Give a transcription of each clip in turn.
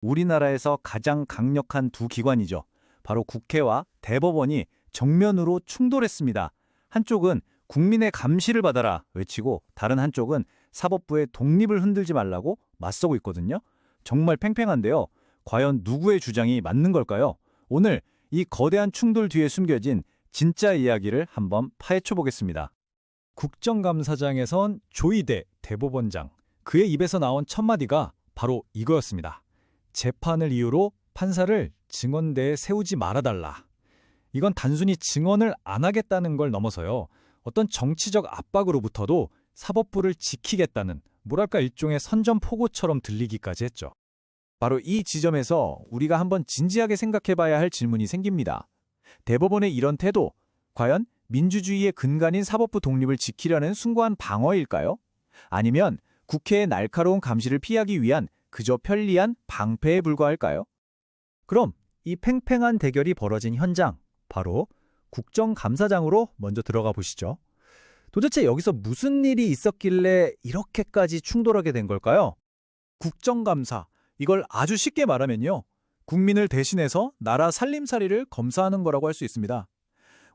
우리나라에서 가장 강력한 두 기관이죠. 바로 국회와 대법원이 정면으로 충돌했습니다. 한쪽은 국민의 감시를 받아라 외치고 다른 한쪽은 사법부의 독립을 흔들지 말라고 맞서고 있거든요. 정말 팽팽한데요. 과연 누구의 주장이 맞는 걸까요? 오늘 이 거대한 충돌 뒤에 숨겨진 진짜 이야기를 한번 파헤쳐 보겠습니다. 국정감사장에선 조희대 대법원장, 그의 입에서 나온 첫마디가 바로 이거였습니다. 재판을 이유로 판사를 증언대에 세우지 말아달라. 이건 단순히 증언을 안 하겠다는 걸 넘어서요. 어떤 정치적 압박으로부터도 사법부를 지키겠다는 뭐랄까 일종의 선전포고처럼 들리기까지 했죠. 바로 이 지점에서 우리가 한번 진지하게 생각해봐야 할 질문이 생깁니다. 대법원의 이런 태도, 과연 민주주의의 근간인 사법부 독립을 지키려는 숭고한 방어일까요? 아니면 국회의 날카로운 감시를 피하기 위한 그저 편리한 방패에 불과할까요? 그럼 이 팽팽한 대결이 벌어진 현장, 바로 국정감사장으로 먼저 들어가 보시죠. 도대체 여기서 무슨 일이 있었길래 이렇게까지 충돌하게 된 걸까요? 국정감사, 이걸 아주 쉽게 말하면요. 국민을 대신해서 나라 살림살이를 검사하는 거라고 할 수 있습니다.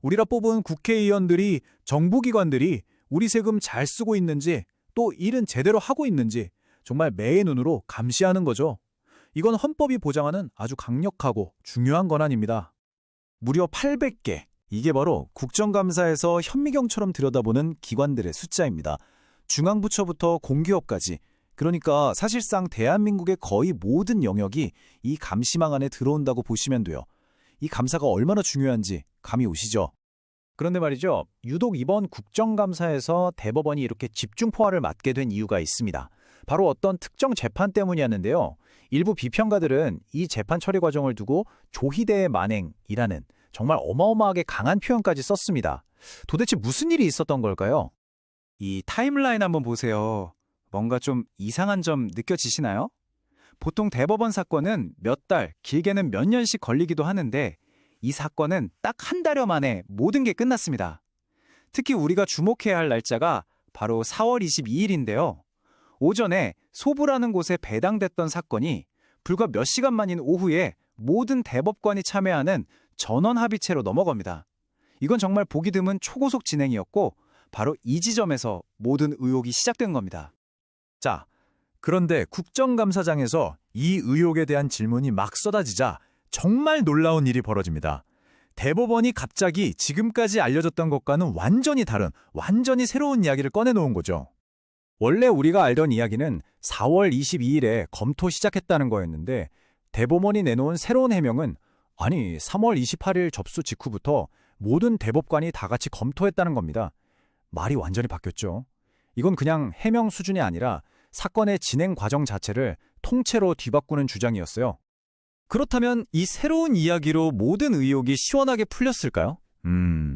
우리가 뽑은 국회의원들이, 정부기관들이 우리 세금 잘 쓰고 있는지, 또 일은 제대로 하고 있는지 정말 매의 눈으로 감시하는 거죠. 이건 헌법이 보장하는 아주 강력하고 중요한 권한입니다. 무려 800개, 이게 바로 국정감사에서 현미경처럼 들여다보는 기관들의 숫자입니다. 중앙부처부터 공기업까지, 그러니까 사실상 대한민국의 거의 모든 영역이 이 감시망 안에 들어온다고 보시면 돼요. 이 감사가 얼마나 중요한지 감이 오시죠? 그런데 말이죠. 유독 이번 국정감사에서 대법원이 이렇게 집중포화를 맞게 된 이유가 있습니다. 바로 어떤 특정 재판 때문이었는데요. 일부 비평가들은 이 재판 처리 과정을 두고 조희대의 만행이라는 정말 어마어마하게 강한 표현까지 썼습니다. 도대체 무슨 일이 있었던 걸까요? 이 타임라인 한번 보세요. 뭔가 좀 이상한 점 느껴지시나요? 보통 대법원 사건은 몇 달, 길게는 몇 년씩 걸리기도 하는데 이 사건은 딱 한 달여 만에 모든 게 끝났습니다. 특히 우리가 주목해야 할 날짜가 바로 4월 22일인데요. 오전에 소부라는 곳에 배당됐던 사건이 불과 몇 시간 만인 오후에 모든 대법관이 참여하는 전원 합의체로 넘어갑니다. 이건 정말 보기 드문 초고속 진행이었고 바로 이 지점에서 모든 의혹이 시작된 겁니다. 자, 그런데 국정감사장에서 이 의혹에 대한 질문이 막 쏟아지자 정말 놀라운 일이 벌어집니다. 대법원이 갑자기 지금까지 알려졌던 것과는 완전히 다른, 완전히 새로운 이야기를 꺼내놓은 거죠. 원래 우리가 알던 이야기는 4월 22일에 검토 시작했다는 거였는데 대법원이 내놓은 새로운 해명은 아니 3월 28일 접수 직후부터 모든 대법관이 다 같이 검토했다는 겁니다. 말이 완전히 바뀌었죠. 이건 그냥 해명 수준이 아니라 사건의 진행 과정 자체를 통째로 뒤바꾸는 주장이었어요. 그렇다면 이 새로운 이야기로 모든 의혹이 시원하게 풀렸을까요?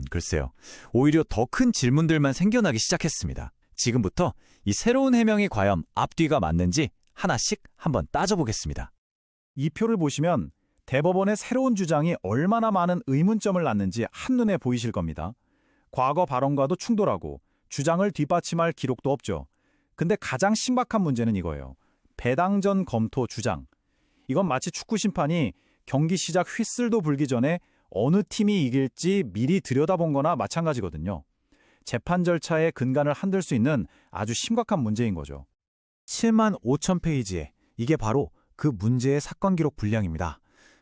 글쎄요. 오히려 더 큰 질문들만 생겨나기 시작했습니다. 지금부터 이 새로운 해명이 과연 앞뒤가 맞는지 하나씩 한번 따져보겠습니다. 이 표를 보시면 대법원의 새로운 주장이 얼마나 많은 의문점을 낳는지 한눈에 보이실 겁니다. 과거 발언과도 충돌하고 주장을 뒷받침할 기록도 없죠. 근데 가장 신박한 문제는 이거예요. 배당 전 검토 주장. 이건 마치 축구 심판이 경기 시작 휘슬도 불기 전에 어느 팀이 이길지 미리 들여다본 거나 마찬가지거든요. 재판 절차의 근간을 흔들 수 있는 아주 심각한 문제인 거죠. 7만 5천 페이지에 이게 바로 그 문제의 사건 기록 분량입니다.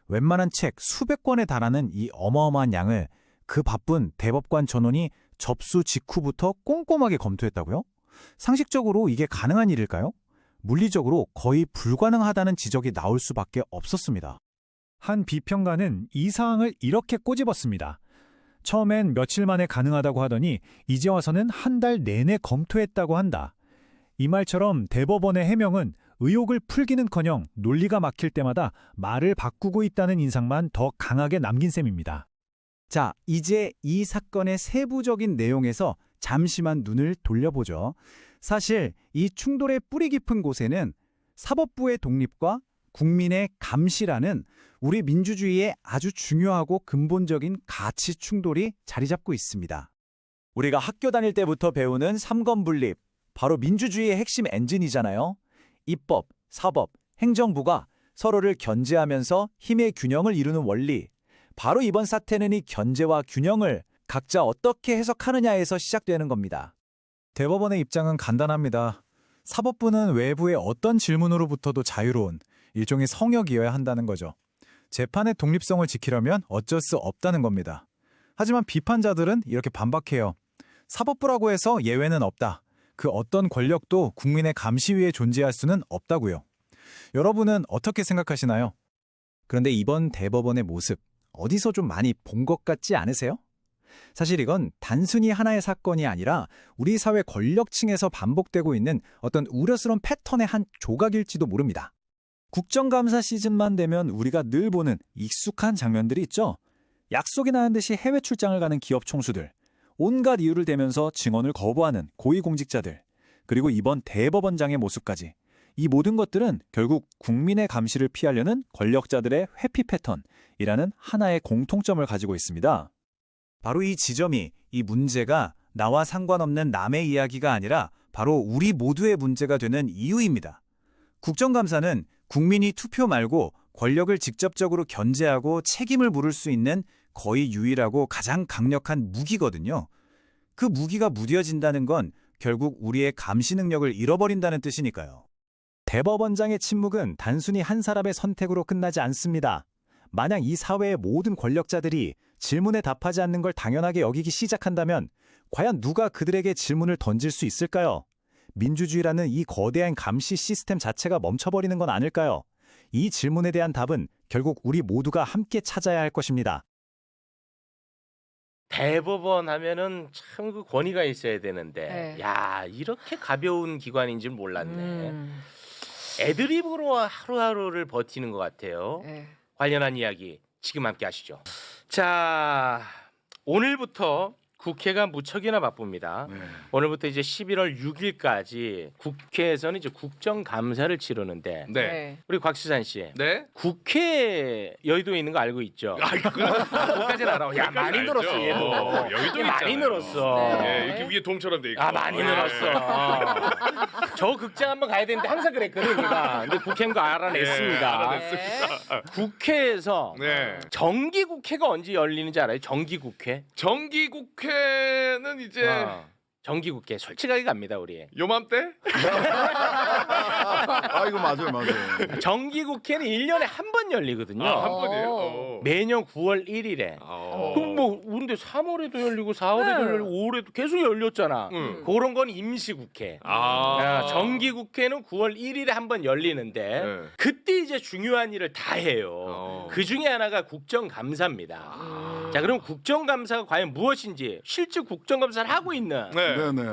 웬만한 책 수백 권에 달하는 이 어마어마한 양을 그 바쁜 대법관 전원이 접수 직후부터 꼼꼼하게 검토했다고요? 상식적으로 이게 가능한 일일까요? 물리적으로 거의 불가능하다는 지적이 나올 수밖에 없었습니다. 한 비평가는 이 사항을 이렇게 꼬집었습니다. 처음엔 며칠 만에 가능하다고 하더니 이제 와서는 한 달 내내 검토했다고 한다. 이 말처럼 대법원의 해명은 의혹을 풀기는커녕 논리가 막힐 때마다 말을 바꾸고 있다는 인상만 더 강하게 남긴 셈입니다. 자, 이제 이 사건의 세부적인 내용에서 잠시만 눈을 돌려보죠. 사실 이 충돌의 뿌리 깊은 곳에는 사법부의 독립과 국민의 감시라는 우리 민주주의의 아주 중요하고 근본적인 가치 충돌이 자리 잡고 있습니다. 우리가 학교 다닐 때부터 배우는 삼권분립, 바로 민주주의의 핵심 엔진이잖아요. 입법, 사법, 행정부가 서로를 견제하면서 힘의 균형을 이루는 원리. 바로 이번 사태는 이 견제와 균형을 각자 어떻게 해석하느냐에서 시작되는 겁니다. 대법원의 입장은 간단합니다. 사법부는 외부의 어떤 질문으로부터도 자유로운 일종의 성역이어야 한다는 거죠. 재판의 독립성을 지키려면 어쩔 수 없다는 겁니다. 하지만 비판자들은 이렇게 반박해요. 사법부라고 해서 예외는 없다. 그 어떤 권력도 국민의 감시 위에 존재할 수는 없다고요. 여러분은 어떻게 생각하시나요? 그런데 이번 대법원의 모습, 어디서 좀 많이 본 것 같지 않으세요? 사실 이건 단순히 하나의 사건이 아니라 우리 사회 권력층에서 반복되고 있는 어떤 우려스러운 패턴의 한 조각일지도 모릅니다. 국정감사 시즌만 되면 우리가 늘 보는 익숙한 장면들이 있죠. 약속이 나는 듯이 해외 출장을 가는 기업 총수들, 온갖 이유를 대면서 증언을 거부하는 고위공직자들, 그리고 이번 대법원장의 모습까지. 이 모든 것들은 결국 국민의 감시를 피하려는 권력자들의 회피 패턴이라는 하나의 공통점을 가지고 있습니다. 바로 이 지점이, 이 문제가 나와 상관없는 남의 이야기가 아니라 바로 우리 모두의 문제가 되는 이유입니다. 국정감사는 국민이 투표 말고 권력을 직접적으로 견제하고 책임을 물을 수 있는 거의 유일하고 가장 강력한 무기거든요. 그 무기가 무뎌진다는 건 결국 우리의 감시 능력을 잃어버린다는 뜻이니까요. 대법원장의 침묵은 단순히 한 사람의 선택으로 끝나지 않습니다. 만약 이 사회의 모든 권력자들이 질문에 답하지 않는 걸 당연하게 여기기 시작한다면 과연 누가 그들에게 질문을 던질 수 있을까요? 민주주의라는 이 거대한 감시 시스템 자체가 멈춰버리는 건 아닐까요? 이 질문에 대한 답은 결국 우리 모두가 함께 찾아야 할 것입니다. 대법원 하면은 참 그 권위가 있어야 되는데, 네. 야, 이렇게 가벼운 기관인 줄 몰랐네. 애드립으로 하루하루를 버티는 것 같아요. 네. 관련한 이야기 지금 함께 하시죠. 자, 오늘부터 국회가 무척이나 바쁩니다. 오늘부터 이제 11월 6일까지 국회에서는 이제 국정감사를 치르는데, 네. 우리 곽수산 씨, 네? 국회 여의도에 있는 거 알고 있죠? 거기까지는 알아. 야, 많이 알죠. 늘었어 얘도. 여의도에 많이 있잖아요. 늘었어. 네. 예, 이렇게 위에 돔처럼 돼 있고. 아, 많이 늘었어. 저 극장 한번 가야 되는데 항상 그랬거든 내가. 근데 국회인 거 알아냈습니다. 네. 국회에서 네. 정기 국회가 언제 열리는지 알아요? 정기 국회? 정기 국회는 이제 정기 국회 솔직하게 갑니다 우리. 요맘때? 아 이거 맞아요. 정기 국회는 1년에 한 번 열리거든요. 한 번이에요. 매년 9월 1일에. 그럼 뭐 근데 3월에도 열리고 4월에도 네. 열리고 5월에도 계속 열렸잖아. 그런 건 임시 국회. 정기 국회는 9월 1일에 한 번 열리는데 네. 그때 이제 중요한 일을 다 해요. 그 중에 하나가 국정감사입니다. 자, 그럼 국정감사가 과연 무엇인지 실제 국정감사를 하고 있는 네. 네네.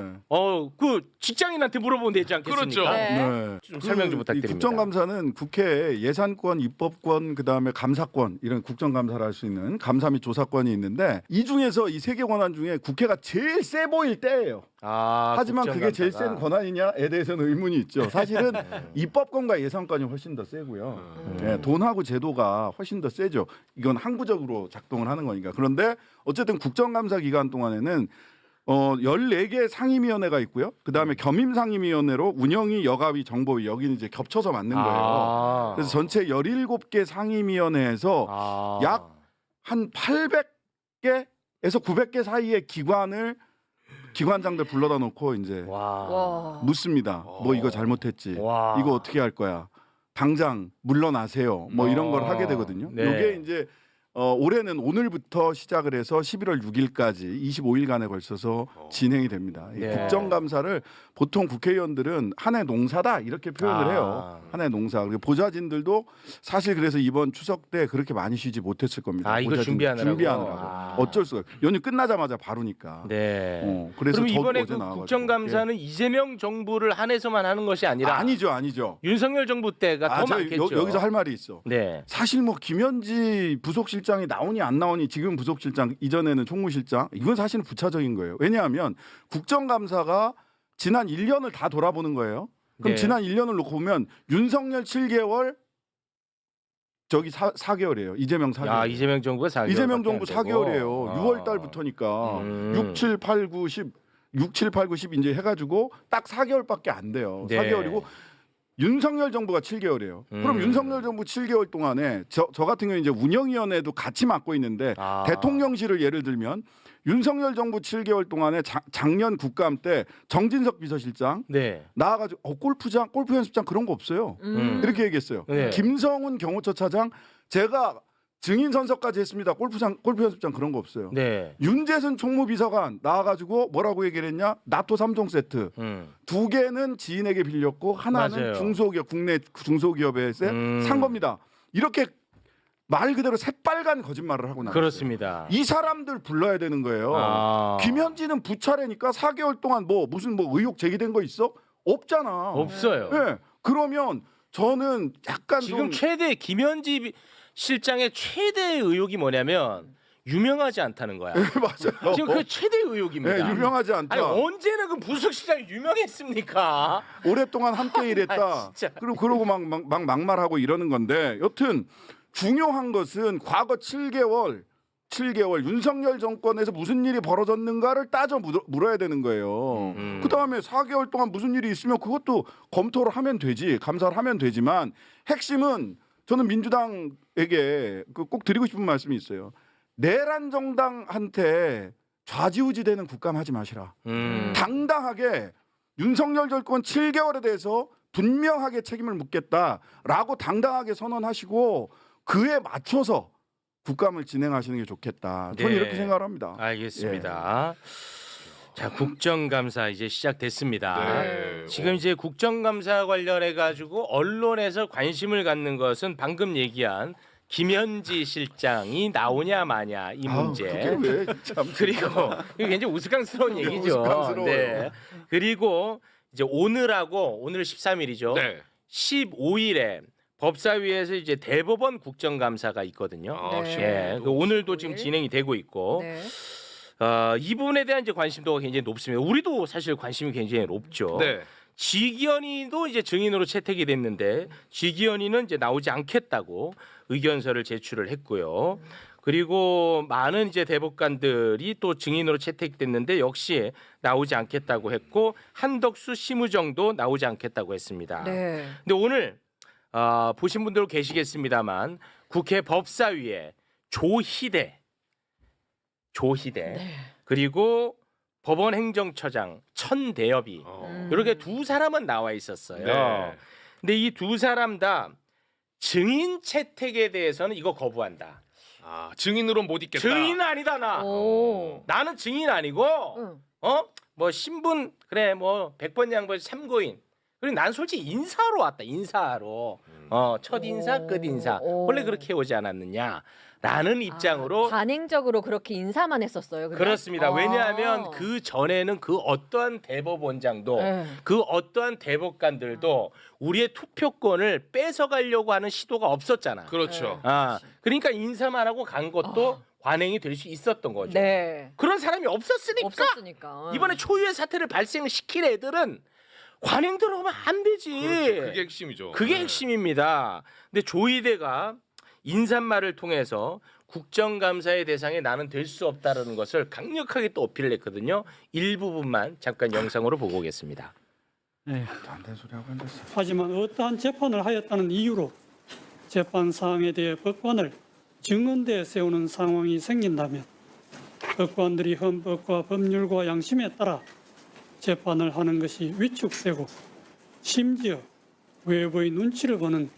그 직장인한테 물어보면 되지 않겠습니까? 그렇죠. 네. 좀 설명 좀 이 부탁드립니다. 국정감사는 국회에 예산권, 입법권, 그다음에 감사권 이런 국정감사를 할 수 있는 감사 및 조사권이 있는데 이 중에서 이 세 개 권한 중에 국회가 제일 세 보일 때예요. 하지만 그게 제일 센 권한이냐에 대해서는 의문이 있죠. 사실은 입법권과 예산권이 훨씬 더 세고요. 예, 돈하고 제도가 훨씬 더 세죠. 이건 항구적으로 작동을 하는 거니까. 그런데 어쨌든 국정감사 기간 동안에는 14개 상임위원회가 있고요. 그다음에 겸임상임위원회로 운영위, 여가위, 정보위 여기는 이제 겹쳐서 맞는 거예요. 그래서 전체 17개 상임위원회에서 약 한 800개에서 900개 사이의 기관장들 불러다 놓고 이제 와. 묻습니다. 뭐 이거 잘못했지. 와. 이거 어떻게 할 거야. 당장 물러나세요. 뭐 이런 걸 하게 되거든요. 네. 이게 이제 올해는 오늘부터 시작을 해서 11월 6일까지 25일간에 걸쳐서 진행이 됩니다. 이 네. 국정감사를 보통 국회의원들은 한 해 농사다 이렇게 표현을 해요. 한 해 농사. 그리고 보좌진들도 사실 그래서 이번 추석 때 그렇게 많이 쉬지 못했을 겁니다. 이거 보좌진 준비하느라고. 어쩔 수가. 연휴 끝나자마자 바로니까. 네. 그래서 그럼 저도 이번에 어제 그 나와가지고. 국정감사는 이재명 정부를 한해서만 하는 것이 아니라 아니죠. 윤석열 정부 때가 더 많겠죠. 여기서 할 말이 있어. 네. 사실 뭐 김현지 부속실장이 나오니 안 나오니 지금 부속실장 이전에는 총무실장 이건 사실은 부차적인 거예요. 왜냐하면 국정감사가 지난 1년을 다 돌아보는 거예요. 그럼 네. 지난 1년을 놓고 보면 윤석열 7개월 저기 4개월이에요. 이재명 4개월. 이재명 정부가 4개월. 이재명 정부 4개월이에요. 6월 달부터니까 6, 7, 8, 9, 10 6, 7, 8, 9, 10 이제 해가지고 딱 4개월밖에 안 돼요. 네. 4개월이고 윤석열 정부가 7개월이에요. 그럼 윤석열 정부 7개월 동안에 저 같은 경우는 이제 운영위원회도 같이 맡고 있는데 대통령실을 예를 들면 윤석열 정부 7개월 동안에 작년 국감 때 정진석 비서실장 네. 나와가지고 골프장, 골프 연습장 그런 거 없어요. 이렇게 얘기했어요. 네. 김성훈 경호처 차장 제가 증인 선서까지 했습니다. 골프 연습장 그런 거 없어요. 네. 윤재순 총무비서관 나와가지고 뭐라고 얘기를 했냐? 나토 3종 세트 2개는 지인에게 빌렸고 하나는 맞아요. 중소기업 국내 중소기업에서 산 겁니다. 이렇게 말 그대로 새빨간 거짓말을 하고 나왔어요. 그렇습니다. 이 사람들 불러야 되는 거예요. 김현지는 부차례니까 4개월 동안 무슨 의혹 제기된 거 있어? 없잖아. 없어요. 네. 그러면 저는 약간 지금 좀 최대 김현지 실장의 최대 의혹이 뭐냐면 유명하지 않다는 거야. 맞아요. 지금 그 최대 의혹입니다. 네, 유명하지 않다. 아니 언제나 그 부석실장이 유명했습니까? 오랫동안 함께 일했다. 아, 진짜. 그러고 막 막말하고 이러는 건데 여튼 중요한 것은 과거 7개월 윤석열 정권에서 무슨 일이 벌어졌는가를 따져 물어야 되는 거예요. 그다음에 4개월 동안 무슨 일이 있으면 그것도 검토를 하면 되지, 감사를 하면 되지만 핵심은 저는 민주당에게 꼭 드리고 싶은 말씀이 있어요. 내란 정당한테 좌지우지되는 국감하지 마시라. 당당하게 윤석열 정권 7개월에 대해서 분명하게 책임을 묻겠다라고 당당하게 선언하시고 그에 맞춰서 국감을 진행하시는 게 좋겠다. 저는 네. 이렇게 생각을 합니다. 알겠습니다. 자, 국정감사 이제 시작됐습니다. 네. 지금 이제 국정감사 관련해 가지고 언론에서 관심을 갖는 것은 방금 얘기한 김현지 실장이 나오냐 마냐 이 문제. 그게 왜 참. 그리고 이게 굉장히 우스꽝스러운 얘기죠. 우스꽝스러워요. 네. 그리고 이제 오늘 13일이죠. 네. 15일에 법사위에서 이제 대법원 국정감사가 있거든요. 네. 예, 오늘도 지금 진행이 되고 있고 네. 이 부분에 대한 이제 관심도가 굉장히 높습니다. 우리도 사실 관심이 굉장히 높죠. 네. 지기현이도 이제 증인으로 채택이 됐는데 지기현이는 이제 나오지 않겠다고 의견서를 제출을 했고요. 그리고 많은 이제 대법관들이 또 증인으로 채택됐는데 역시 나오지 않겠다고 했고 한덕수 심우정도 나오지 않겠다고 했습니다. 네. 근데 오늘 보신 분들 계시겠습니다만 국회 법사위에 조희대 네. 그리고 법원 행정처장 천대엽이 이렇게 두 사람은 나와 있었어요. 네. 근데 이 두 사람 다 증인 채택에 대해서는 이거 거부한다. 증인으로 못 있겠다. 증인 아니다 나. 오. 나는 증인 아니고 응. 뭐 신분 그래 뭐 100번 양보 참고인. 그리고 난 솔직히 인사로 왔다. 인사로. 첫 인사, 오. 끝 인사. 오. 원래 그렇게 오지 않았느냐라는 입장으로 관행적으로 그렇게 인사만 했었어요. 그냥? 그렇습니다. 왜냐하면 아. 그 전에는 그 어떠한 대법원장도 네. 그 어떠한 대법관들도 우리의 투표권을 뺏어가려고 하는 시도가 없었잖아. 그렇죠. 그러니까 인사만 하고 간 것도 관행이 될 수 있었던 거죠. 네. 그런 사람이 없었으니까 없었으니까. 이번에 초유의 사태를 발생시킬 애들은 관행 들어가면 안 되지. 그렇죠. 그게 핵심이죠. 그게 네. 핵심입니다. 근데 조희대가 인사말을 통해서 국정감사의 대상에 나는 될 수 없다라는 것을 강력하게 또 어필을 했거든요. 일부분만 잠깐 영상으로 보고 오겠습니다. 네. 안된 소리 하고 앉았어. 하지만 어떠한 재판을 하였다는 이유로 재판 사항에 대해 법관을 증언대에 세우는 상황이 생긴다면 법관들이 헌법과 법률과 양심에 따라 재판을 하는 것이 위축되고 심지어 외부의 눈치를 보는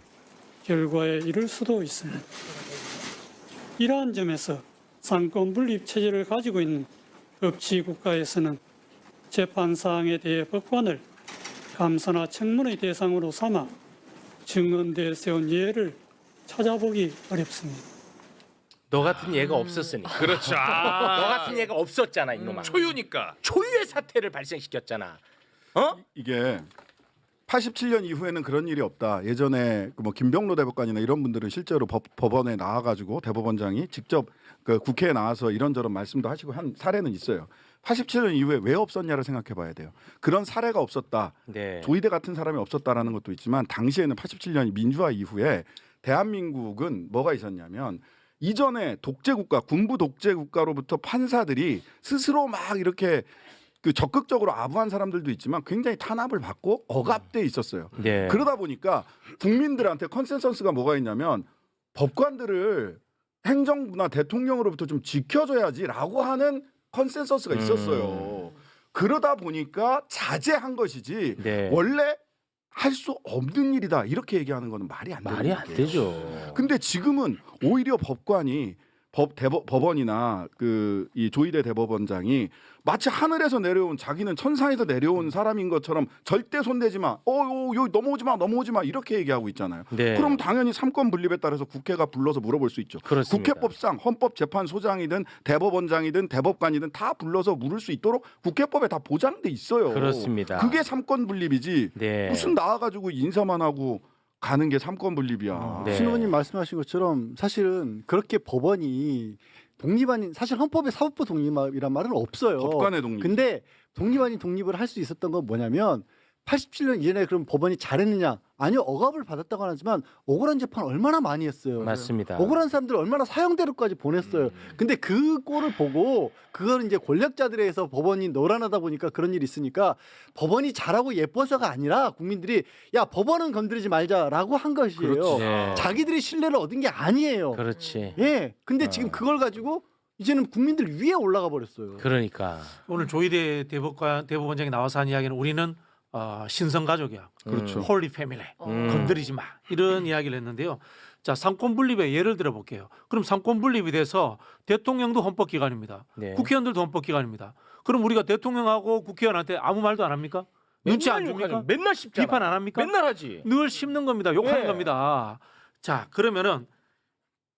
결과에 이를 수도 있습니다. 이러한 점에서 상권 분립 체제를 가지고 있는 법치 국가에서는 재판 사항에 대해 법관을 감사나 청문의 대상으로 삼아 증언대에 세운 예를 찾아보기 어렵습니다. 너 같은 얘가 없었으니까. 그렇죠. 너 같은 얘가 없었잖아 이놈아. 초유니까. 초유의 사태를 발생시켰잖아. 이게 87년 이후에는 그런 일이 없다. 예전에 뭐 김병로 대법관이나 이런 분들은 실제로 법원에 나와가지고 대법원장이 직접 그 국회에 나와서 이런저런 말씀도 하시고 한 사례는 있어요. 87년 이후에 왜 없었냐를 생각해봐야 돼요. 그런 사례가 없었다. 네. 조희대 같은 사람이 없었다라는 것도 있지만 당시에는 87년 민주화 이후에 대한민국은 뭐가 있었냐면 이전에 독재국가, 군부 독재국가로부터 판사들이 스스로 막 이렇게 그 적극적으로 아부한 사람들도 있지만 굉장히 탄압을 받고 억압돼 있었어요. 네. 그러다 보니까 국민들한테 컨센서스가 뭐가 있냐면 법관들을 행정부나 대통령으로부터 좀 지켜줘야지라고 하는 컨센서스가 있었어요. 그러다 보니까 자제한 것이지 네. 원래 할 수 없는 일이다 이렇게 얘기하는 거는 말이 안 되는 말이 안 얘기예요. 되죠. 근데 지금은 오히려 법관이 법원이나 그 이 조희대 대법원장이 마치 하늘에서 내려온 자기는 천상에서 내려온 사람인 것처럼 절대 손대지 마. 여기 넘어오지 마 이렇게 얘기하고 있잖아요. 네. 그럼 당연히 삼권 분립에 따라서 국회가 불러서 물어볼 수 있죠. 그렇습니다. 국회법상 헌법재판소장이든 대법원장이든 대법관이든 다 불러서 물을 수 있도록 국회법에 다 보장돼 있어요. 그렇습니다. 그게 삼권 분립이지. 네. 무슨 나와가지고 인사만 하고 가는 게 삼권 분립이야. 네. 신 후보님 말씀하신 것처럼 사실은 그렇게 법원이 독립 아닌 사실 헌법에 사법부 독립이란 말은 없어요. 법관의 독립. 근데 독립 아닌 독립을 할 수 있었던 건 뭐냐면 87년 이전에 그럼 법원이 잘했느냐? 아니요, 억압을 받았다고 하지만 억울한 재판 얼마나 많이 했어요. 맞습니다. 억울한 사람들 얼마나 사형대로까지 보냈어요. 근데 그 꼴을 보고 그걸 이제 권력자들에 의해서 법원이 노란하다 보니까 그런 일이 있으니까 법원이 잘하고 예뻐서가 아니라 국민들이 야 법원은 건드리지 말자라고 한 것이에요. 그렇지. 네. 자기들이 신뢰를 얻은 게 아니에요. 그렇지. 예. 근데 지금 그걸 가지고 이제는 국민들 위에 올라가 버렸어요. 그러니까. 오늘 조희대 대법원장이 나와서 한 이야기는 우리는 신성 가족이야. 그렇죠. 홀리 패밀리. 건드리지 마. 이런 이야기를 했는데요. 자, 상권 분립의 예를 들어 볼게요. 그럼 상권 분립이 돼서 대통령도 헌법 기관입니다. 네. 국회의원들도 헌법 기관입니다. 그럼 우리가 대통령하고 국회의원한테 아무 말도 안 합니까? 눈치 안 줍니까? 욕하죠. 맨날 씹잖아. 비판 안 합니까? 맨날 하지. 늘 씹는 겁니다. 욕하는 네. 겁니다. 자, 그러면은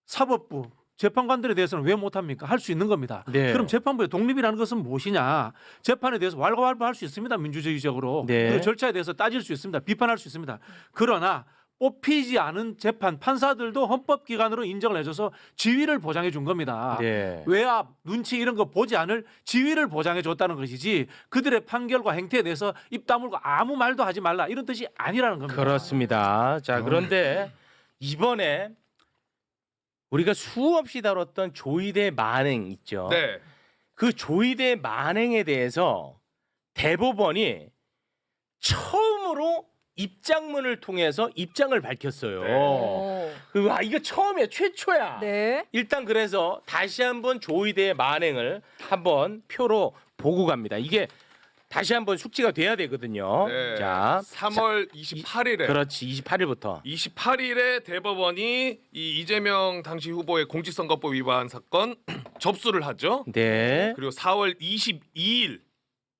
사법부 재판관들에 대해서는 왜 못합니까? 할 수 있는 겁니다. 네. 그럼 재판부의 독립이라는 것은 무엇이냐? 재판에 대해서 왈가왈부할 수 있습니다. 민주주의적으로. 네. 그 절차에 대해서 따질 수 있습니다. 비판할 수 있습니다. 그러나 뽑히지 않은 재판 판사들도 헌법기관으로 인정을 해줘서 지위를 보장해 준 겁니다. 네. 외압, 눈치 이런 거 보지 않을 지위를 보장해 줬다는 것이지 그들의 판결과 행태에 대해서 입 다물고 아무 말도 하지 말라 이런 뜻이 아니라는 겁니다. 그렇습니다. 자, 그런데 이번에 우리가 수없이 다뤘던 조희대 만행 있죠. 네. 그 조희대 만행에 대해서 대법원이 처음으로 입장문을 통해서 입장을 밝혔어요. 이거 처음이야, 최초야. 네. 일단 그래서 다시 한번 조희대의 만행을 한번 표로 보고 갑니다. 이게 다시 한번 숙지가 돼야 되거든요. 네. 자, 3월 28일에 그렇지, 28일부터. 28일에 대법원이 이 이재명 당시 후보의 공직선거법 위반 사건 접수를 하죠. 네. 그리고 4월 22일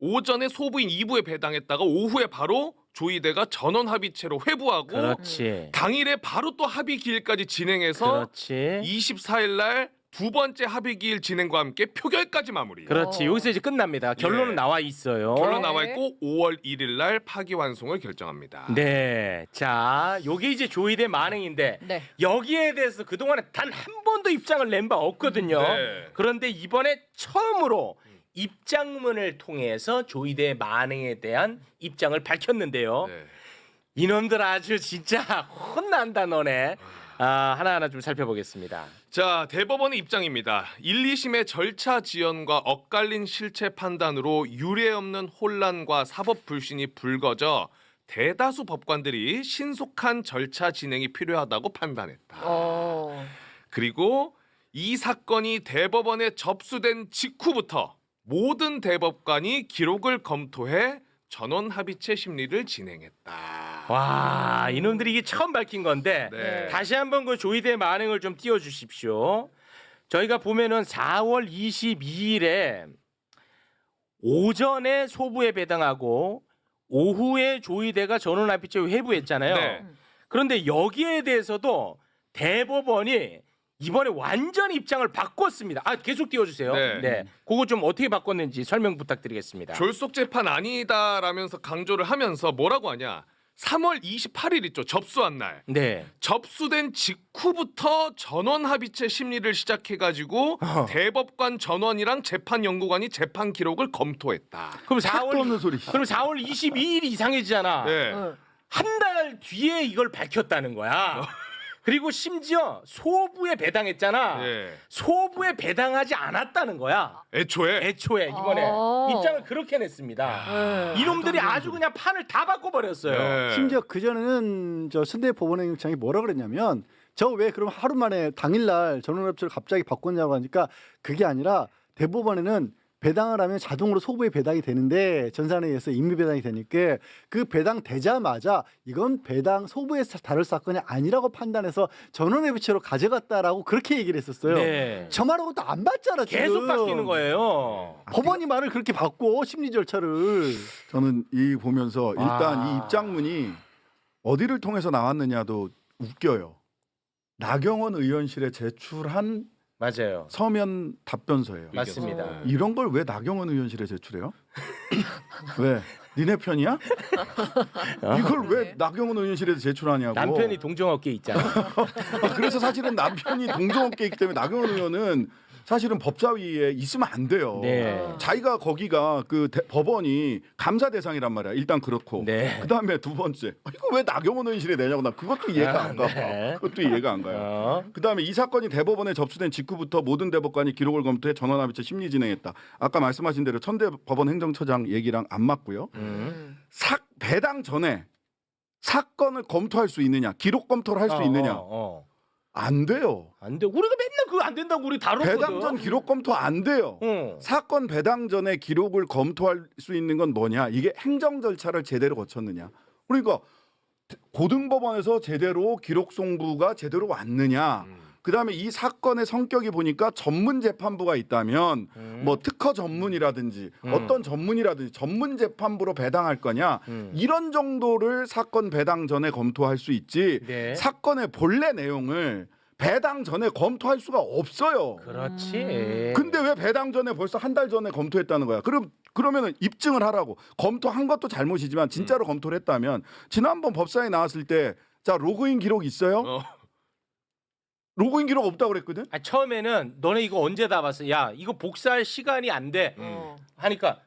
오전에 소부인 2부에 배당했다가 오후에 바로 조희대가 전원 합의체로 회부하고 그렇지. 당일에 바로 또 합의 기일까지 진행해서 그렇지. 24일 날 두 번째 합의 기일 진행과 함께 표결까지 마무리. 그렇지. 여기서 이제 끝납니다. 결론은 예. 나와 있어요. 결론 나와 네. 있고 5월 1일 날 파기환송을 결정합니다. 네. 자, 요게 이제 조희대 만행인데 네. 여기에 대해서 그동안에 단 한 번도 입장을 낸 바 없거든요. 네. 그런데 이번에 처음으로 입장문을 통해서 조희대 만행에 대한 입장을 밝혔는데요. 네. 이놈들 아주 진짜 혼난다 너네. 하나하나 좀 살펴보겠습니다. 자, 대법원의 입장입니다. 1, 2심의 절차 지연과 엇갈린 실체 판단으로 유례없는 혼란과 사법 불신이 불거져 대다수 법관들이 신속한 절차 진행이 필요하다고 판단했다. 그리고 이 사건이 대법원에 접수된 직후부터 모든 대법관이 기록을 검토해 전원 합의체 심리를 진행했다. 와, 이놈들이 이게 처음 밝힌 건데 네. 다시 한번 그 조희대 만행을 좀 띄워주십시오. 저희가 보면은 4월 22일에 오전에 소부에 배당하고 오후에 조희대가 전원합의체 회부했잖아요. 네. 그런데 여기에 대해서도 대법원이 이번에 완전 입장을 바꿨습니다. 계속 띄워주세요. 네. 그거 좀 어떻게 바꿨는지 설명 부탁드리겠습니다. 졸속 재판 아니다라면서 강조를 하면서 뭐라고 하냐? 3월 28일 있죠. 접수한 날. 네. 접수된 직후부터 전원 합의체 심리를 시작해가지고 대법관 전원이랑 재판연구관이 재판 기록을 검토했다. 그럼 택도 없는 소리. 그럼 4월 22일이 이상해지잖아. 네. 한 달 뒤에 이걸 밝혔다는 거야. 그리고 심지어 소부에 배당했잖아. 예. 소부에 배당하지 않았다는 거야. 애초에 이번에 아. 입장을 그렇게 냈습니다. 네. 이놈들이 아주 그냥 판을 다 바꿔버렸어요. 예. 심지어 그 전에는 저 순대 법원행정처장이 뭐라 그랬냐면 저 왜 그럼 하루 만에 당일날 전원합치를 갑자기 바꿨냐고 하니까 그게 아니라 대법원에는 배당을 하면 자동으로 소부에 배당이 되는데 전산에 의해서 임의 배당이 되니까 그 배당 되자마자 이건 배당 소부에 다룰 사건이 아니라고 판단해서 전원회비체로 가져갔다라고 그렇게 얘기를 했었어요. 네. 저 말하고 또 안 받잖아 지금. 계속 바뀌는 거예요. 법원이 말을 그렇게 바꿔 심리 절차를. 저는 이 보면서 일단 와. 이 입장문이 어디를 통해서 나왔느냐도 웃겨요. 나경원 의원실에 제출한 맞아요. 서면 답변서예요. 맞습니다. 어. 이런 걸 왜 나경원 의원실에 제출해요? 왜? 니네 편이야? 이걸 왜 나경원 의원실에 제출하냐고. 남편이 동종업계 있잖아. 그래서 사실은 남편이 동종업계에 있기 때문에 나경원 의원은 사실은 법사위에 있으면 안 돼요. 네. 자기가 거기가 그 법원이 감사 대상이란 말이야. 일단 그렇고. 네. 그다음에 두 번째. 이거 왜 나경원 의원실에 내냐고 나 그것도 이해가 안 가. 네. 그것도 이해가 안 가요. 그다음에 이 사건이 대법원에 접수된 직후부터 모든 대법관이 기록을 검토해 전원합의체 심리 진행했다. 아까 말씀하신 대로 천대 법원 행정처장 얘기랑 안 맞고요. 배당 전에 사건을 검토할 수 있느냐, 기록 검토를 할 수 있느냐, 안 돼요. 안 돼. 우리가 맨날 그거 안 된다고 우리 다뤘거든. 배당 전 기록 검토 안 돼요. 사건 배당 전에 기록을 검토할 수 있는 건 뭐냐? 이게 행정 절차를 제대로 거쳤느냐? 그러니까 고등법원에서 제대로 기록 송부가 제대로 왔느냐? 그다음에 이 사건의 성격이 보니까 전문 재판부가 있다면 뭐 특허 전문이라든지 어떤 전문이라든지 전문 재판부로 배당할 거냐 이런 정도를 사건 배당 전에 검토할 수 있지 네. 사건의 본래 내용을 배당 전에 검토할 수가 없어요. 그렇지. 근데 왜 배당 전에 벌써 한 달 전에 검토했다는 거야? 그러면은 입증을 하라고. 검토한 것도 잘못이지만 진짜로 검토를 했다면 지난번 법사에 나왔을 때 자 로그인 기록 있어요? 로그인 기록 없다고 그랬거든. 처음에는 너네 이거 언제 다 봤어? 야 이거 복사할 시간이 안 돼. 하니까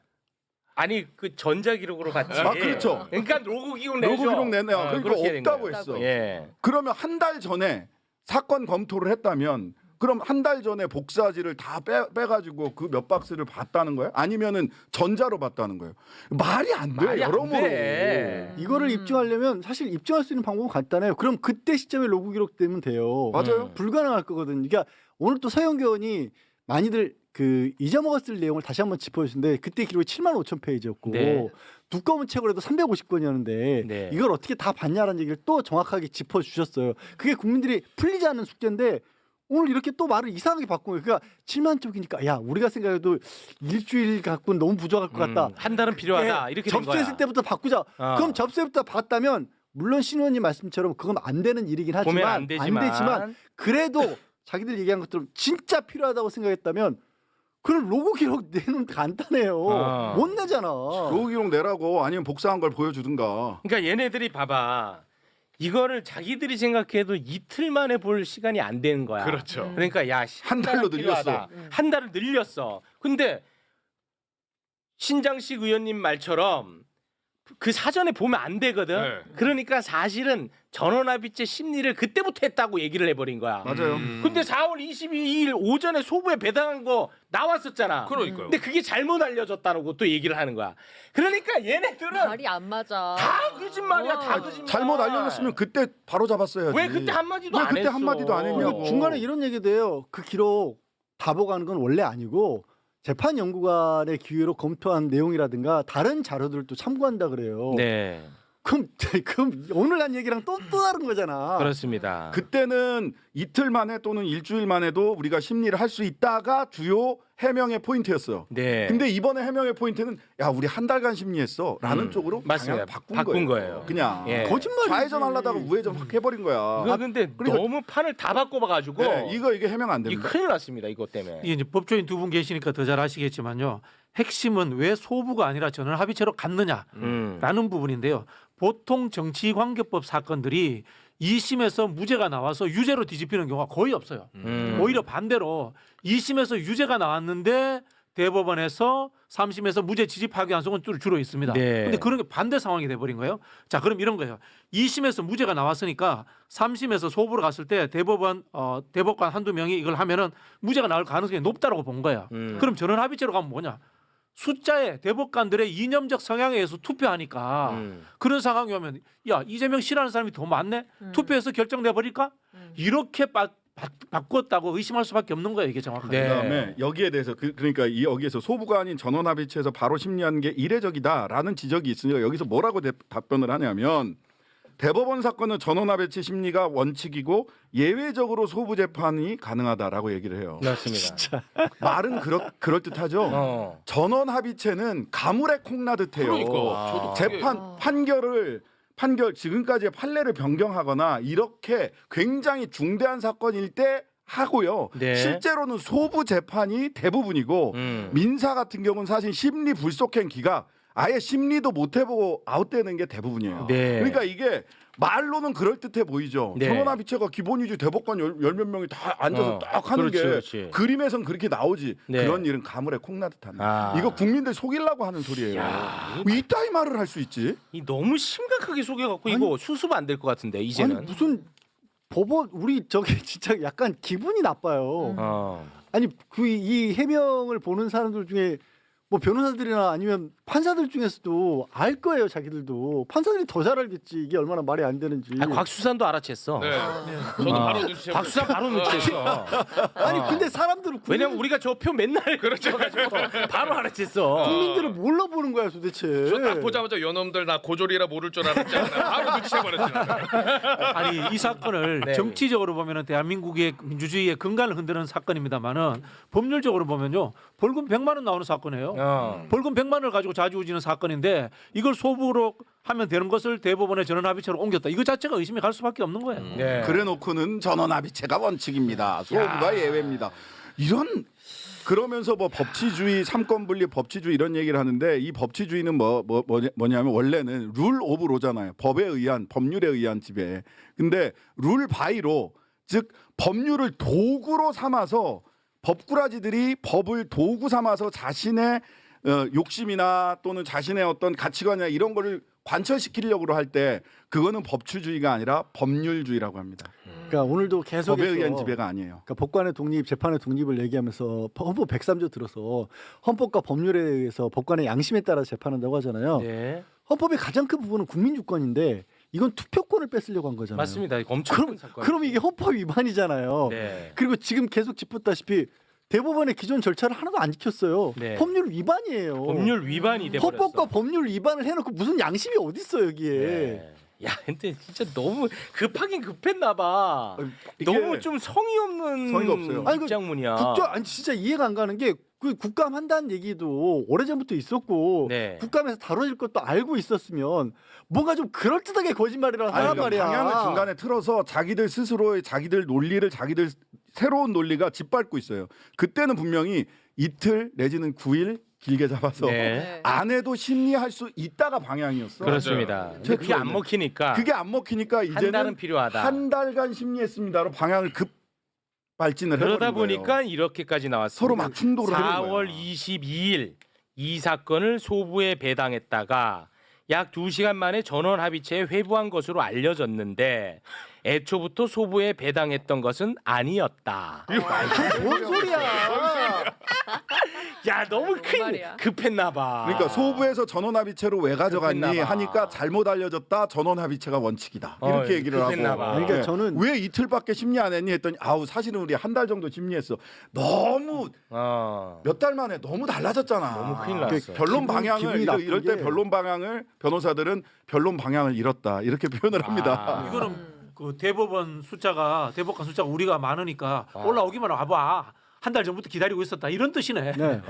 아니 그 전자 기록으로 봤지. 아, 그렇죠. 그러니까 로그 기록 내줘. 로그 기록 내네요. 그러니까 그렇게 된 없다고 거예요. 했어. 예. 그러면 한 달 전에 사건 검토를 했다면 그럼 한 달 전에 복사지를 다 빼가지고 그 몇 박스를 봤다는 거예요? 아니면은 전자로 봤다는 거예요? 말이 안 돼요. 말이 안 여러모로. 돼. 이거를 입증하려면 사실 입증할 수 있는 방법은 간단해요. 그럼 그때 시점에 로그 기록되면 돼요. 맞아요. 불가능할 거거든요. 그러니까 오늘 또 서영교 의원이 많이들 그 잊어먹었을 내용을 다시 한번 짚어주신데 그때 기록이 75,000페이지였고 네. 두꺼운 책으로 해도 350건이었는데 네. 이걸 어떻게 다 봤냐라는 얘기를 또 정확하게 짚어주셨어요. 그게 국민들이 풀리지 않는 숙제인데 오늘 이렇게 또 말을 이상하게 바꾼 거예요. 그러니까 7만 쪽이니까 야 우리가 생각해도 일주일 갖고는 너무 부족할 것 같다. 한 달은 필요하다. 예, 이렇게 된 거야. 접수했을 때부터 바꾸자. 그럼 접수부터 봤다면 물론 신 의원님 말씀처럼 그건 안 되는 일이긴 보면 하지만 안 되지만. 그래도 자기들 얘기한 것처럼 진짜 필요하다고 생각했다면 그럼 로고 기록 내는 간단해요. 못 내잖아. 로그 기록 내라고 아니면 복사한 걸 보여주든가. 그러니까 얘네들이 봐봐. 이거를 자기들이 생각해도 이틀 만에 볼 시간이 안 되는 거야. 그렇죠. 그러니까 야, 한 달로 필요하다. 한 달을 늘렸어. 근데 신장식 의원님 말처럼 그 사전에 보면 안 되거든. 네. 그러니까 사실은 전원합의체 심리를 그때부터 했다고 얘기를 해버린 거야. 맞아요. 근데 4월 22일 오전에 소부에 배당한 거 나왔었잖아. 그러니까요. 근데 그게 잘못 알려졌다고 또 얘기를 하는 거야. 그러니까 얘네들은 말이 안 맞아. 다 거짓말이야. 다 거짓말. 잘못 알려줬으면 그때 바로 잡았어야지. 왜 그때 한마디도 왜 안 그때 했어? 한마디도 안 했냐고. 중간에 이런 얘기도 해요. 그 기록 다 보고 하는 건 원래 아니고 재판연구관의 기회로 검토한 내용이라든가 다른 자료들을 또 참고한다 그래요. 네. 그럼 오늘 한 얘기랑 또 다른 거잖아. 그렇습니다. 그때는 이틀 만에 또는 일주일 만에도 우리가 심리를 할 수 있다가 주요 해명의 포인트였어요. 네. 근데 이번에 해명의 포인트는 야 우리 한 달간 심리했어라는 쪽으로 맞습니다. 방향을 바꾼 거예요. 그냥 예. 거짓말이지. 좌회전 하려다가 우회전 확 해버린 거야. 이거 근데 그러니까- 너무 판을 다 바꿔봐가지고 네, 이게 해명 안 이 됩니다. 큰일 났습니다. 이것 때문에. 이게 이제 법조인 두 분 계시니까 더 잘 아시겠지만요. 핵심은 왜 소부가 아니라 전원 합의체로 갔느냐라는 부분인데요. 보통 정치관계법 사건들이 2심에서 무죄가 나와서 유죄로 뒤집히는 경우가 거의 없어요. 오히려 반대로 2심에서 유죄가 나왔는데 대법원에서 3심에서 무죄 지지 파기 환송은 주로 있습니다. 네. 근데 그런 게 반대 상황이 돼 버린 거예요. 자, 그럼 이런 거예요. 2심에서 무죄가 나왔으니까 3심에서 소부로 갔을 때 대법관 한두 명이 이걸 하면은 무죄가 나올 가능성이 높다라고 본 거야. 그럼 전원 합의체로 가면 뭐냐? 숫자에 대법관들의 이념적 성향에 의해서 투표하니까 그런 상황이 오면 야, 이재명 싫어하는 사람이 더 많네. 투표해서 결정돼 버릴까? 이렇게 바꿨다고 의심할 수밖에 없는 거예요, 이게 정확하게. 네. 그다음에 여기에 대해서 그러니까 여기에서 소부가 아닌 전원합의체에서 바로 심리하는 게 이례적이다라는 지적이 있으니까 여기서 뭐라고 답변을 하냐면 대법원 사건은 전원합의체 심리가 원칙이고 예외적으로 소부 재판이 가능하다라고 얘기를 해요. 맞습니다. 말은 그럴 듯하죠. 전원합의체는 가물에 콩나듯해요. 그러니까 저도 재판 판결 지금까지의 판례를 변경하거나 이렇게 굉장히 중대한 사건일 때 하고요. 네. 실제로는 소부 재판이 대부분이고 민사 같은 경우는 사실 심리 불속행 기각 아예 심리도 못 해보고 아웃되는 게 대부분이에요. 네. 그러니까 이게 말로는 그럴듯해 보이죠. 네. 전원합의체가 기본이지 대법관 열 몇 명이 다 앉아서 딱 하는 그렇지, 게 그렇지. 그림에선 그렇게 나오지. 네. 그런 일은 가물에 콩나듯합니다. 아. 이거 국민들 속이려고 하는 소리예요. 야. 왜 이따위 말을 할 수 있지? 이 너무 심각하게 속여갖고 이거 수습 안 될 것 같은데 이제는. 아니 무슨 법원 우리 저기 진짜 약간 기분이 나빠요. 아니 그 이 해명을 보는 사람들 중에 뭐 변호사들이나 아니면 판사들 중에서도 알 거예요. 자기들도 판사들이 더 잘 알겠지. 이게 얼마나 말이 안 되는지. 아니, 곽수산도 알아챘어. 네. 저도 바로 눈치채고. 곽수산 바로 눈치챘어. 아니 근데 사람들은 왜냐면 우리가 저 표 맨날 그렇죠 가지고 바로 알아챘어. 국민들을 뭘로 보는 거야 도대체. 저 딱 보자마자 요놈들 나 고졸이라 모를 줄 알았잖아. 바로 눈치채버렸잖아. 아니 이 사건을 네. 정치적으로 보면은 대한민국의 민주주의의 근간을 흔드는 사건입니다만은 법률적으로 보면요 벌금 100만 원 나오는 사건이에요. 벌금 100만 원을 가지고 자주우지는 사건인데 이걸 소부로 하면 되는 것을 대법원의 전원합의체로 옮겼다. 이거 자체가 의심이 갈 수밖에 없는 거예요. 네. 그래놓고는 전원합의체가 원칙입니다. 소부가 예외입니다. 이런 그러면서 뭐 법치주의, 삼권분립 법치주의 이런 얘기를 하는데 이 법치주의는 뭐냐면 원래는 룰 오브 로잖아요. 법에 의한 법률에 의한 지배. 근데 룰 바이로 즉 법률을 도구로 삼아서 법꾸라지들이 법을 도구 삼아서 자신의 욕심이나 또는 자신의 어떤 가치관이나 이런 거를 관철시키려고 할 때 그거는 법치주의가 아니라 법률주의라고 합니다. 그러니까 오늘도 계속해서 법에 의한 지배가 아니에요. 그러니까 법관의 독립, 재판의 독립을 얘기하면서 헌법 103조 들어서 헌법과 법률에 의해서 법관의 양심에 따라 재판한다고 하잖아요. 네. 헌법의 가장 큰 부분은 국민주권인데 이건 투표권을 뺏으려고 한 거잖아요. 맞습니다. 엄청 큰 사건. 그럼 이게 헌법 위반이잖아요. 네. 그리고 지금 계속 짚었다시피 대법원의 기존 절차를 하나도 안 지켰어요. 네. 법률 위반이에요. 법률 위반이 돼 버렸어. 헌법과 법률 위반을 해놓고 무슨 양심이 어디 있어 여기에? 네. 야, 근데 진짜 너무 급하긴 급했나 봐. 이게 너무 좀 성의 없는 성의가 없어요. 아니, 그 입장문이야. 아니 진짜 이해가 안 가는 게 그 국감 한다는 얘기도 오래전부터 있었고 네. 국감에서 다뤄질 것도 알고 있었으면 뭔가 좀 그럴듯하게 거짓말이라도 하란 아니, 말이야. 방향을 중간에 틀어서 자기들 스스로의 자기들 논리를 자기들 새로운 논리가 짓밟고 있어요. 그때는 분명히 이틀 내지는 9일 길게 잡아서 네. 안 해도 심리할 수 있다가 방향이었어. 그렇습니다. 근데 그게 안 먹히니까 그게 안 먹히니까 이제는 한 달은 필요하다. 한 달간 심리했습니다로 방향을 급 발진을 그러다 해버린 거예요. 보니까 이렇게까지 나왔습니다. 서로 막 충돌을 하는 4월 거예요. 22일 이 사건을 소부에 배당했다가 약 2시간 만에 전원 합의체에 회부한 것으로 알려졌는데 애초부터 소부에 배당했던 것은 아니었다. 뭔 소리야? 야, 너무 무슨 큰 말이야. 급했나 봐. 그러니까 소부에서 전원합의체로 왜 가져갔니 급했나 봐. 하니까 잘못 알려졌다. 전원합의체가 원칙이다. 어, 이렇게 얘기를 하고. 급했나 봐. 그러니까 네. 저는 왜 이틀밖에 심리 안 했니 했더니 아우 사실은 우리 한 달 정도 심리했어. 너무 몇 달 만에 너무 달라졌잖아. 너무 큰일 났어. 변론 기분이 방향을 나쁜 이럴 때 게- 변론 방향을 변호사들은 변론 방향을 잃었다. 이렇게 표현을 합니다. 이거는 그 대법관 숫자가 우리가 많으니까 올라오기만 와봐. 한 달 전부터 기다리고 있었다. 이런 뜻이네. 네.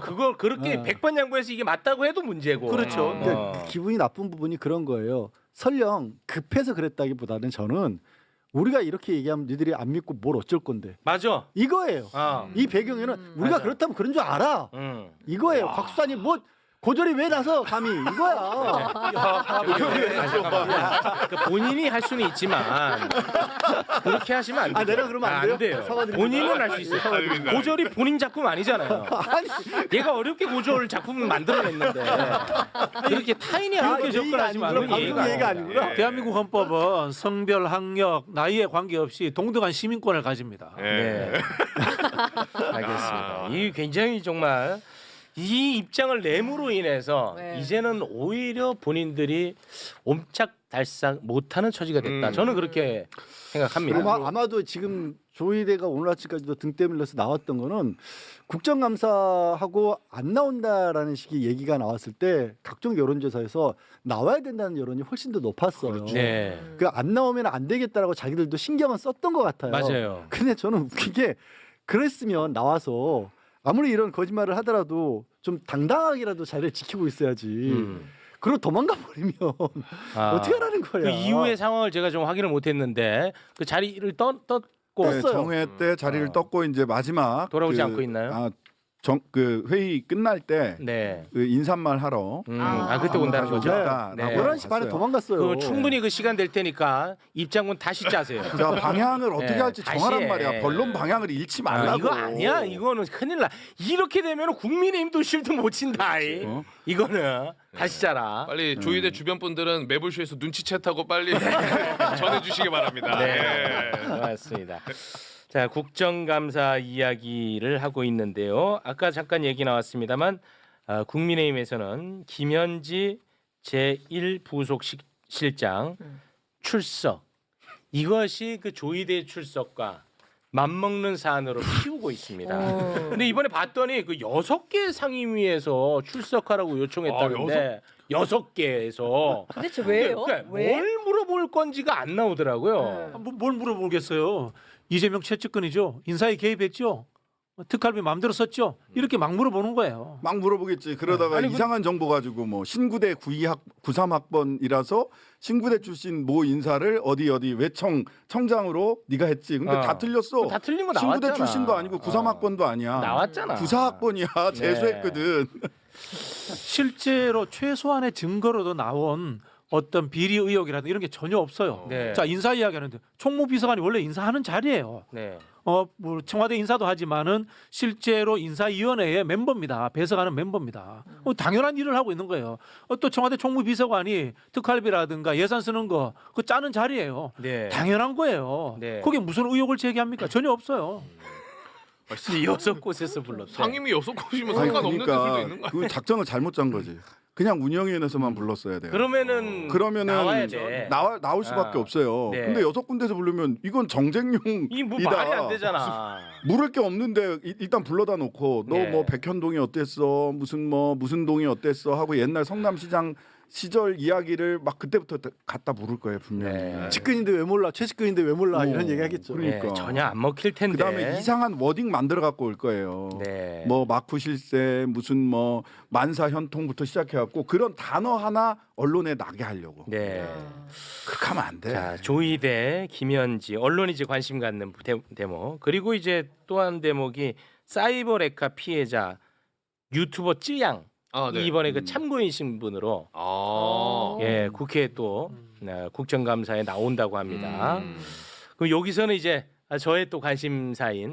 그걸 그렇게 네. 100번 양보해서 이게 맞다고 해도 문제고. 그렇죠. 그러니까 기분이 나쁜 부분이 그런 거예요. 설령 급해서 그랬다기보다는 저는 우리가 이렇게 얘기하면 니들이 안 믿고 뭘 어쩔 건데 맞아. 이거예요. 어. 이 배경에는 우리가 맞아. 그렇다면 그런 줄 알아. 이거예요. 곽수산이 뭐 고졸이 왜 나서 감히 이거야. 그러니까 본인이 할 수는 있지만 그렇게 하시면 안 돼요. 아, 내가 그러면 안 돼요? 사과드립니다. 본인은 할 수 있어요. 고졸이 본인 작품 아니잖아요. 얘가 어렵게 고졸 작품을 만들어냈는데 그렇게 타인이 어렵게 접근하시면 안 방송 되니까. 얘기가 아니구나. 대한민국 헌법은 성별, 학력, 나이에 관계없이 동등한 시민권을 가집니다. 네. 알겠습니다. 이 굉장히 정말 이 입장을 내므로 인해서 네. 이제는 오히려 본인들이 옴짝달싹 못하는 처지가 됐다. 저는 그렇게 생각합니다. 아마도 지금 조희대가 오늘 아침까지도 등 때밀려서 나왔던 거는 국정감사하고 안 나온다라는 식의 얘기가 나왔을 때 각종 여론조사에서 나와야 된다는 여론이 훨씬 더 높았어요. 네, 그 안 나오면 안 되겠다라고 자기들도 신경은 썼던 것 같아요. 맞아요. 근데 저는 웃기게 그랬으면 나와서 아무리 이런 거짓말을 하더라도 좀 당당하게라도 자리를 지키고 있어야지. 그리고 도망가 버리면 아, 어떻게 하라는 거야. 그 이후의 상황을 제가 좀 확인을 못했는데 그 자리를 떴고 네, 떴어요. 정회 때 자리를 떴고 이제 마지막 돌아오지 않고 있나요? 그 회의 끝날 때 네. 그 인사말 하러 그때 온다는 거죠. 네. 11시 반에 도망갔어요. 그 충분히 그 시간 될 테니까 입장문 다시 짜세요. 자, 방향을 어떻게 네, 할지 다시 정하란 해. 말이야. 변론 방향을 잃지 말라고. 이거 아니야. 이거는 큰일 나. 이렇게 되면 국민의힘도 실드 못 친다. 어? 이거는 다시 짜라. 빨리 조희대 주변 분들은 매불쇼에서 눈치챘다고 빨리 전해주시기 바랍니다. 네, 고맙습니다. 자, 국정감사 이야기를 하고 있는데요. 아까 잠깐 얘기 나왔습니다만 국민의힘에서는 김현지 제1부속실장 출석 이것이 그 조희대 출석과 맞먹는 사안으로 키우고 있습니다. 근데 이번에 봤더니 그 6개 상임위에서 출석하라고 요청했다는데 6개에서 도대체 왜요? 왜? 뭘 물어볼 건지가 안 나오더라고요. 뭘 물어보겠어요. 이재명 최측근이죠. 인사에 개입했죠. 특활비 마음대로 썼죠. 이렇게 막 물어보는 거예요. 막 물어보겠지. 그러다가 아니, 이상한 정보 가지고 뭐 신구대 93학번이라서 신구대 출신 모 인사를 어디 외청 청장으로 네가 했지. 근데 다 틀렸어. 다 틀린 거 신구대 나왔잖아. 출신도 아니고 93학번도 아니야. 나왔잖아. 94학번이야. 재수했거든. 실제로 최소한의 증거로도 나온 어떤 비리 의혹이라든가 이런 게 전혀 없어요. 네. 자, 인사 이야기하는데 총무비서관이 원래 인사하는 자리예요. 네. 뭐 청와대 인사도 하지만은 실제로 인사위원회의 멤버입니다. 배석하는 멤버입니다. 당연한 일을 하고 있는 거예요. 또 청와대 총무비서관이 특활비라든가 예산 쓰는 거 그 짜는 자리예요. 네. 당연한 거예요. 네. 거기에 무슨 의혹을 제기합니까? 전혀 없어요. 6곳에서 불렀대. 상임위 6곳이면 아니, 상관없는 데도 그러니까 있는 거야. 그 작전을 잘못 짠 거지. 그냥 운영위원회에서만 불렀어야 돼요. 그러면은 나와야 돼. 나올 수밖에 아, 없어요. 네. 근데 6군데서 부르면 이건 정쟁용이다. 이 뭐 말이 안 되잖아. 물을 게 없는데 일단 불러다 놓고 너 네. 뭐 백현동이 어땠어? 무슨 동이 어땠어? 하고 옛날 성남시장 시절 이야기를 막 그때부터 갖다 물을 거예요 분명히. 네. 측근인데 왜 몰라? 최측근인데 왜 몰라? 이런 얘기 하겠죠. 그러니까. 네, 전혀 안 먹힐 텐데. 그다음에 이상한 워딩 만들어 갖고 올 거예요. 네. 뭐 마쿠 실세 무슨 뭐 만사 현통부터 시작해 갖고 그런 단어 하나 언론에 나게 하려고. 네. 그렇게 하면 안 돼. 자, 조희대, 김현지 언론이 이제 관심 갖는 대목. 그리고 이제 또 한 대목이 사이버 레카 피해자 유튜버 쯔양. 네. 이번에 그 참고인 신분으로 예, 국회에 또 국정감사에 나온다고 합니다. 그럼 여기서는 이제 저의 또 관심사인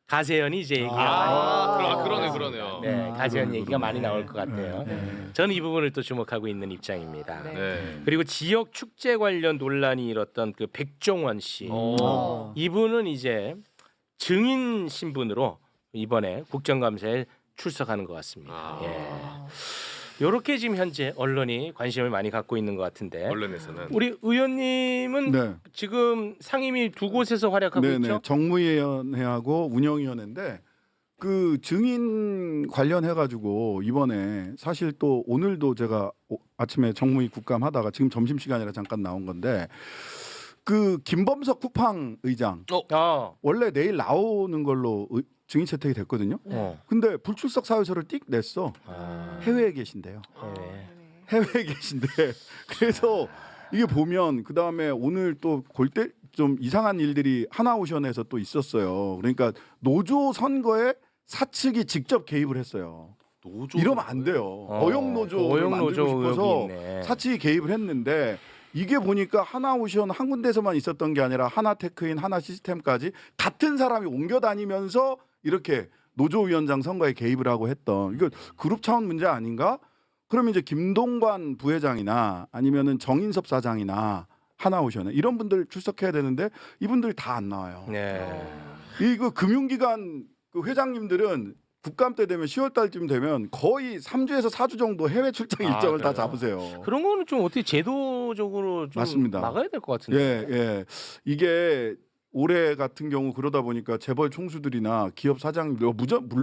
가세현이 이제 얘기가 그러네요. 네, 가세현 얘기가 많이 나올 것 같아요. 저는 이 부분을 또 주목하고 있는 입장입니다. 네. 네. 그리고 지역 축제 관련 논란이 일었던 그 백종원 씨, 이분은 이제 증인 신분으로 이번에 국정감사에 출석하는 것 같습니다. 이렇게 지금 현재 언론이 관심을 많이 갖고 있는 것 같은데 언론에서는 우리 의원님은 네. 지금 상임위 2곳에서 활약하고 있죠? 정무위원회하고 운영위원회인데 그 증인 관련해 가지고 이번에 사실 또 오늘도 제가 아침에 정무위 국감하다가 지금 점심 시간이라 잠깐 나온 건데 그 김범석 쿠팡 의장 원래 내일 나오는 걸로 증인 채택이 됐거든요. 근데 불출석 사유서를 띡 냈어. 해외에 계신데요. 해외에 계신데 그래서 이게 보면 그 다음에 오늘 또 골대 좀 이상한 일들이 하나오션에서 또 있었어요. 그러니까 노조 선거에 사측이 직접 개입을 했어요. 노조 이러면 안 돼요. 어용노조를 어용노조 만들고 싶어서 의혹이 있네. 사치 개입을 했는데 이게 보니까 하나오션 한 군데서만 있었던 게 아니라 하나테크인, 하나시스템까지 같은 사람이 옮겨 다니면서 이렇게 노조위원장 선거에 개입을 하고 했던 이거 그룹 차원 문제 아닌가? 그러면 이제 김동관 부회장이나 아니면은 정인섭 사장이나 하나오션 이런 분들 출석해야 되는데 이분들 다 안 나와요. 네. 이거 금융기관 그 회장님들은 국감 때 되면 10월 달쯤 되면 거의 3주에서 4주 정도 해외 출장 일정을 다 그래요? 잡으세요. 그런 거는 좀 어떻게 제도적으로 좀 맞습니다. 막아야 될 것 같은데. 예, 예. 이게 올해 같은 경우 그러다 보니까 재벌 총수들이나 기업 사장님들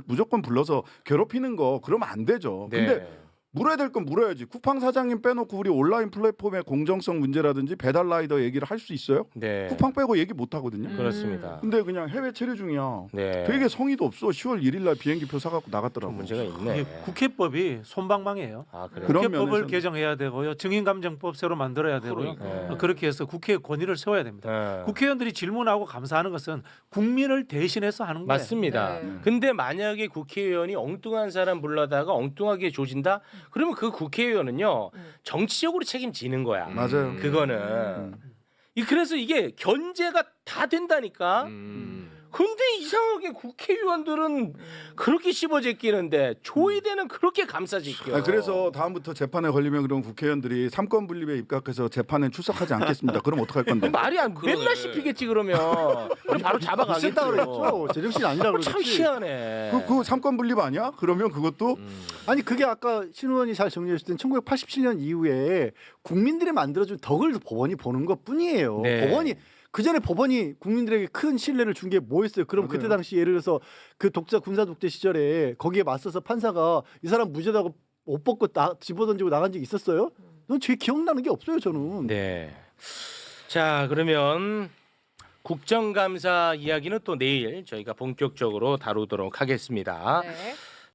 무조건 불러서 괴롭히는 거 그러면 안 되죠. 네. 근데 물어야 될 건 물어야지. 쿠팡 사장님 빼놓고 우리 온라인 플랫폼의 공정성 문제라든지 배달 라이더 얘기를 할 수 있어요? 네. 쿠팡 빼고 얘기 못 하거든요. 그렇습니다. 근데 그냥 해외 체류 중이야. 네. 되게 성의도 없어. 10월 1일 날 비행기표 사갖고 나갔더라고. 좀 문제가 있네. 이게 국회법이 손방망이에요. 아, 그래요? 그런 국회법을 면에서는- 개정해야 되고요. 증인감정법 새로 만들어야 되고요. 네. 그렇게 해서 국회의 권위를 세워야 됩니다. 네. 국회의원들이 질문하고 감사하는 것은 국민을 대신해서 하는 거예요. 맞습니다. 네. 근데 만약에 국회의원이 엉뚱한 사람 불러다가 엉뚱하게 조진다? 그러면 그 국회의원은요 정치적으로 책임지는 거야. 맞아요. 그거는. 그래서 이게 견제가 다 된다니까. 근데 이상하게 국회의원들은 그렇게 씹어제끼는데 조이대는 그렇게 감싸제껴. 그래서 다음부터 재판에 걸리면 그럼 국회의원들이 삼권 분립에 입각해서 재판에 출석하지 않겠습니다. 그럼 어떡할 건데? 말이 안 그러네. 맨날 씹히겠지 그러면. 그럼 바로 잡아가겠죠. 있었다 그랬죠. 제정신 아니라 참 그랬지. 희한해. 그 삼권 분립 아니야? 그러면 그것도 아니 그게 아까 신 의원이 잘 정리해 주실 땐 1987년 이후에 국민들이 만들어준 덕을 법원이 보는 것뿐이에요. 네. 법원이 그 전에 법원이 국민들에게 큰 신뢰를 준 게 뭐였어요? 그럼 맞아요. 그때 당시 예를 들어서 그 독자 군사 독재 시절에 거기에 맞서서 판사가 이 사람 무죄다고 옷 벗고 집어던지고 나간 적 있었어요? 넌 제 기억나는 게 없어요, 저는. 네. 자, 그러면 국정감사 이야기는 또 내일 저희가 본격적으로 다루도록 하겠습니다. 네.